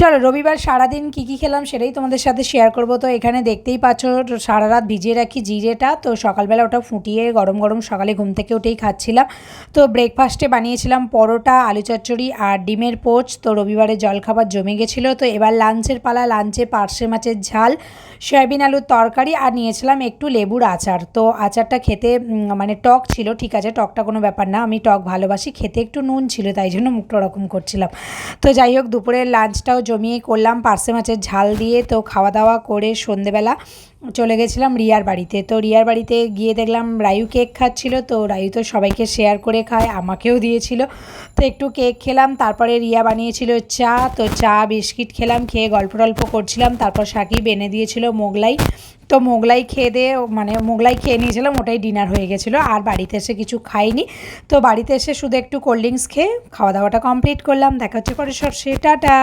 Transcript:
চলো রবিবার সারাদিন কী কী খেলাম সেটাই তোমাদের সাথে শেয়ার করব। তো এখানে দেখতেই পাচ্ছ সারা রাত ভিজিয়ে রাখি জিরেটা, তো সকালবেলা ওটা ফুটিয়ে গরম গরম সকালে ঘুম থেকে উঠেই খাচ্ছিলাম। তো ব্রেকফাস্টে বানিয়েছিলাম পরোটা, আলু চচ্চড়ি আর ডিমের পোচ। তো রবিবারে জলখাবার জমে গেছিলো। তো এবার লাঞ্চের পালা। লাঞ্চে পার্শে মাছের ঝাল, সয়াবিন আলুর তরকারি আর নিয়েছিলাম একটু লেবুর আচার। তো আচারটা খেতে মানে টক ছিল, ঠিক আছে টকটা কোনো ব্যাপার না, আমি টক ভালোবাসি, খেতে একটু নুন ছিল তাই জন্য মুখটা ওরকম করছিলাম। তো যাই হোক দুপুরের লাঞ্চটাও জমিয়ে করলাম পার্শে মাছের ঝাল দিয়ে। তো খাওয়া দাওয়া করে সন্ধেবেলা চলে গেছিলাম রিয়ার বাড়িতে। তো রিয়ার বাড়িতে গিয়ে দেখলাম রায়ু কেক খাচ্ছিল। তো রায়ু তো সবাইকে শেয়ার করে খায়, আমাকেও দিয়েছিল। তো একটু কেক খেলাম, তারপরে রিয়া বানিয়েছিল চা। তো চা বিস্কিট খেলাম, খেয়ে গল্প টল্প করছিলাম। তারপর সাকিব এনে দিয়েছিল মোগলাই। তো মোগলাই খেয়ে দিয়ে মানে মোগলাই খেয়ে নিয়েছিলাম, ওটাই ডিনার হয়ে গেছিলো। আর বাড়িতে এসে কিছু খাইনি। তো বাড়িতে এসে শুধু একটু কোল্ড ড্রিঙ্কস খেয়ে খাওয়া দাওয়াটা কমপ্লিট করলাম। দেখা হচ্ছে পরে সব, টাটা।